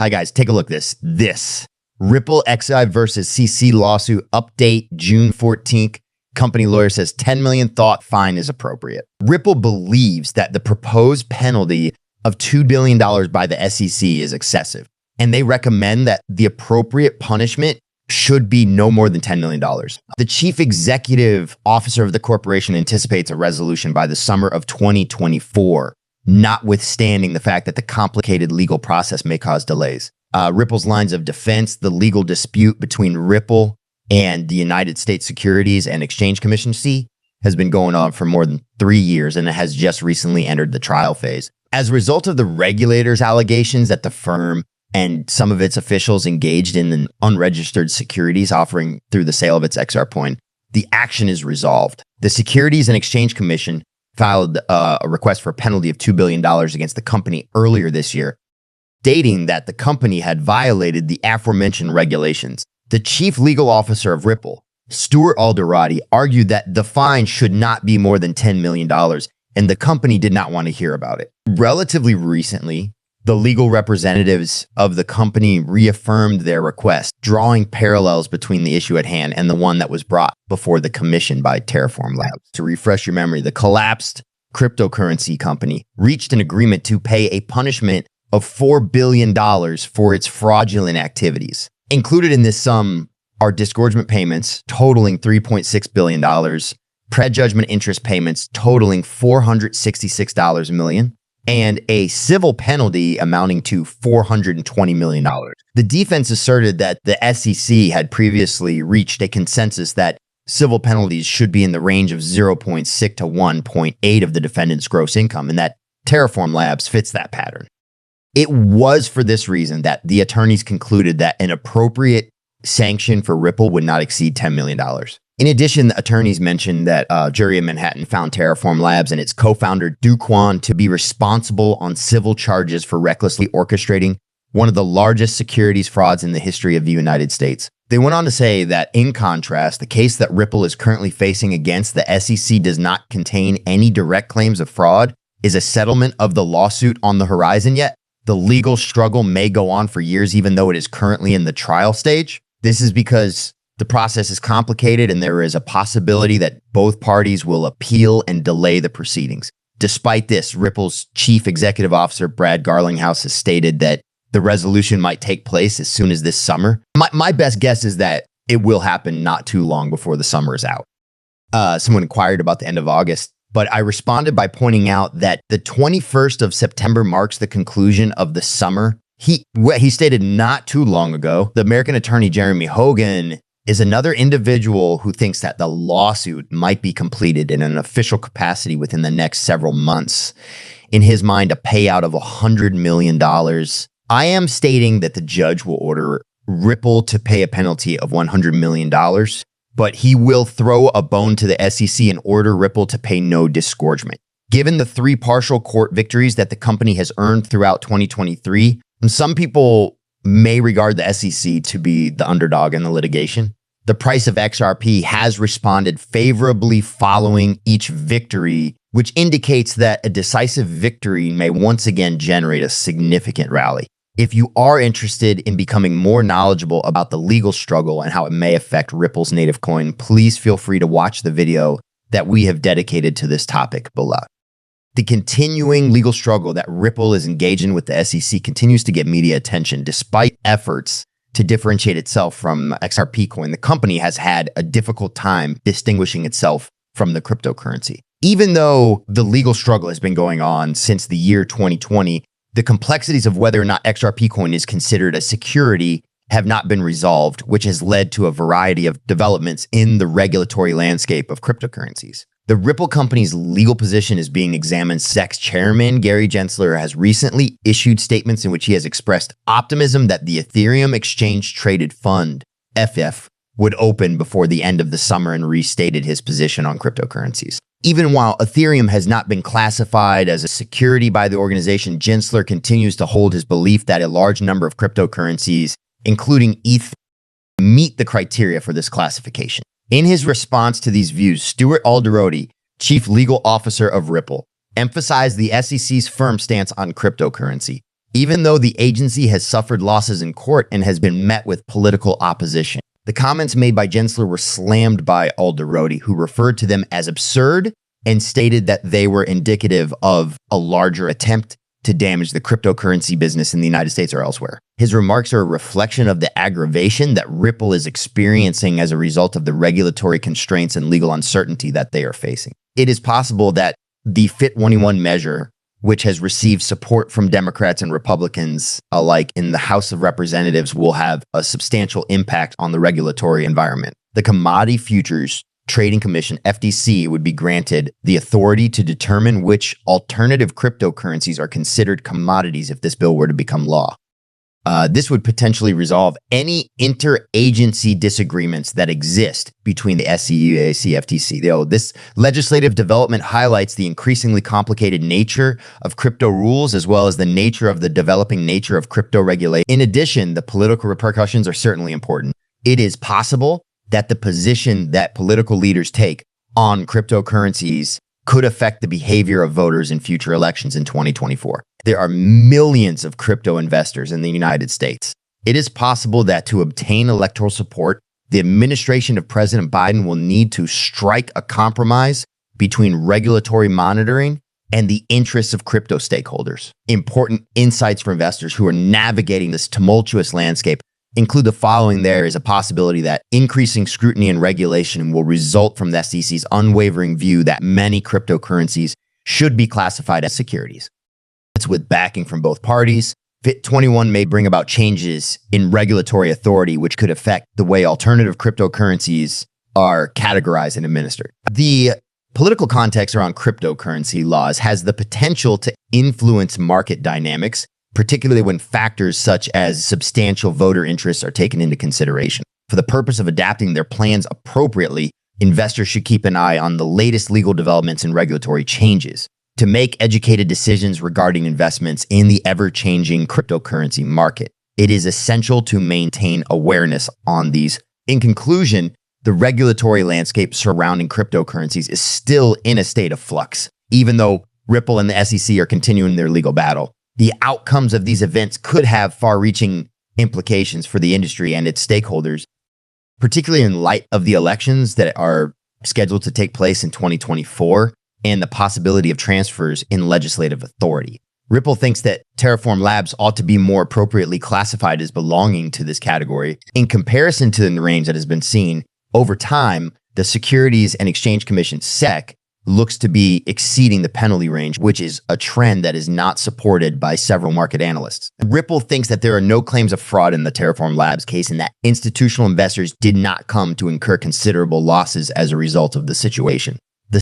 Hi guys, take a look at this. Ripple XI versus CC lawsuit update June 14th. Company lawyer says 10 million thought fine is appropriate. Ripple believes that the proposed penalty of $2 billion by the SEC is excessive, and they recommend that the appropriate punishment should be no more than $10 million. The chief executive officer of the corporation anticipates a resolution by the summer of 2024, notwithstanding the fact that the complicated legal process may cause delays. Ripple's lines of defense: the legal dispute between Ripple and the United States Securities and Exchange Commission, has been going on for more than 3 years, and it has just recently entered the trial phase. As a result of the regulators' allegations that the firm and some of its officials engaged in an unregistered securities offering through the sale of its XRP, the action is resolved. The Securities and Exchange Commission filed a request for a penalty of $2 billion against the company earlier this year, stating that the company had violated the aforementioned regulations. The chief legal officer of Ripple, Stuart Alderati, argued that the fine should not be more than $10 million, and the company did not want to hear about it. Relatively recently, the legal representatives of the company reaffirmed their request, drawing parallels between the issue at hand and the one that was brought before the commission by Terraform Labs. To refresh your memory, the collapsed cryptocurrency company reached an agreement to pay a punishment of $4 billion for its fraudulent activities. Included in this sum are disgorgement payments totaling $3.6 billion, prejudgment interest payments totaling $466 million, and a civil penalty amounting to $420 million. The defense asserted that the SEC had previously reached a consensus that civil penalties should be in the range of 0.6 to 1.8 of the defendant's gross income, and that Terraform Labs fits that pattern. It was for this reason that the attorneys concluded that an appropriate sanction for Ripple would not exceed $10 million. In addition, the attorneys mentioned that a jury in Manhattan found Terraform Labs and its co-founder Do Kwon to be responsible on civil charges for recklessly orchestrating one of the largest securities frauds in the history of the United States. They went on to say that, in contrast, the case that Ripple is currently facing against the SEC does not contain any direct claims of fraud. Is a settlement of the lawsuit on the horizon yet? The legal struggle may go on for years, even though it is currently in the trial stage. This is because the process is complicated and there is a possibility that both parties will appeal and delay the proceedings. Despite this, Ripple's chief executive officer, Brad Garlinghouse, has stated that the resolution might take place as soon as this summer. My best guess is that it will happen not too long before the summer is out. Someone inquired about the end of August, but I responded by pointing out that the 21st of September marks the conclusion of the summer. He stated not too long ago, the American attorney Jeremy Hogan is another individual who thinks that the lawsuit might be completed in an official capacity within the next several months. In his mind, a payout of $100 million. I am stating that the judge will order Ripple to pay a penalty of $100 million, but he will throw a bone to the SEC and order Ripple to pay no disgorgement. Given the 3 partial court victories that the company has earned throughout 2023, some people may regard the SEC to be the underdog in the litigation. The price of XRP has responded favorably following each victory, which indicates that a decisive victory may once again generate a significant rally. If you are interested in becoming more knowledgeable about the legal struggle and how it may affect Ripple's native coin, please feel free to watch the video that we have dedicated to this topic below. The continuing legal struggle that Ripple is engaged in with the SEC continues to get media attention. Despite efforts to differentiate itself from XRP coin, the company has had a difficult time distinguishing itself from the cryptocurrency. Even though the legal struggle has been going on since the year 2020, the complexities of whether or not XRP coin is considered a security have not been resolved, which has led to a variety of developments in the regulatory landscape of cryptocurrencies. The Ripple company's legal position is being examined. SEC's chairman, Gary Gensler, has recently issued statements in which he has expressed optimism that the Ethereum Exchange Traded Fund, FF, would open before the end of the summer and restated his position on cryptocurrencies. Even while Ethereum has not been classified as a security by the organization, Gensler continues to hold his belief that a large number of cryptocurrencies, including ETH, meet the criteria for this classification. In his response to these views, Stuart Alderati, chief legal officer of Ripple, emphasized the SEC's firm stance on cryptocurrency. even though the agency has suffered losses in court and has been met with political opposition. The comments made by Gensler were slammed by Alderodi, who referred to them as absurd and stated that they were indicative of a larger attempt to damage the cryptocurrency business in the United States or elsewhere. His remarks are a reflection of the aggravation that Ripple is experiencing as a result of the regulatory constraints and legal uncertainty that they are facing. It is possible that the FIT21 measure, which has received support from Democrats and Republicans alike in the House of Representatives, will have a substantial impact on the regulatory environment. The Commodity Futures Trading Commission, FTC, would be granted the authority to determine which alternative cryptocurrencies are considered commodities if this bill were to become law. This would potentially resolve any interagency disagreements that exist between the SEC, FTC. This legislative development highlights the increasingly complicated nature of crypto rules, as well as the nature of the developing nature of crypto regulation. In addition, the political repercussions are certainly important. It is possible that the position that political leaders take on cryptocurrencies could affect the behavior of voters in future elections in 2024. There are millions of crypto investors in the United States. It is possible that to obtain electoral support, the administration of President Biden will need to strike a compromise between regulatory monitoring and the interests of crypto stakeholders. Important insights for investors who are navigating this tumultuous landscape include the following. There is a possibility that increasing scrutiny and regulation will result from the SEC's unwavering view that many cryptocurrencies should be classified as securities. It's with backing from both parties. FIT21 may bring about changes in regulatory authority, which could affect the way alternative cryptocurrencies are categorized and administered. The political context around cryptocurrency laws has the potential to influence market dynamics, particularly when factors such as substantial voter interests are taken into consideration. For the purpose of adapting their plans appropriately, investors should keep an eye on the latest legal developments and regulatory changes to make educated decisions regarding investments in the ever-changing cryptocurrency market. It is essential to maintain awareness on these. In conclusion, the regulatory landscape surrounding cryptocurrencies is still in a state of flux, even though Ripple and the SEC are continuing their legal battle. The outcomes of these events could have far-reaching implications for the industry and its stakeholders, particularly in light of the elections that are scheduled to take place in 2024 and the possibility of transfers in legislative authority. Ripple thinks that Terraform Labs ought to be more appropriately classified as belonging to this category. In comparison to the range that has been seen over time, the Securities and Exchange Commission, SEC, looks to be exceeding the penalty range, which is a trend that is not supported by several market analysts. Ripple thinks that there are no claims of fraud in the Terraform Labs case and that institutional investors did not come to incur considerable losses as a result of the situation.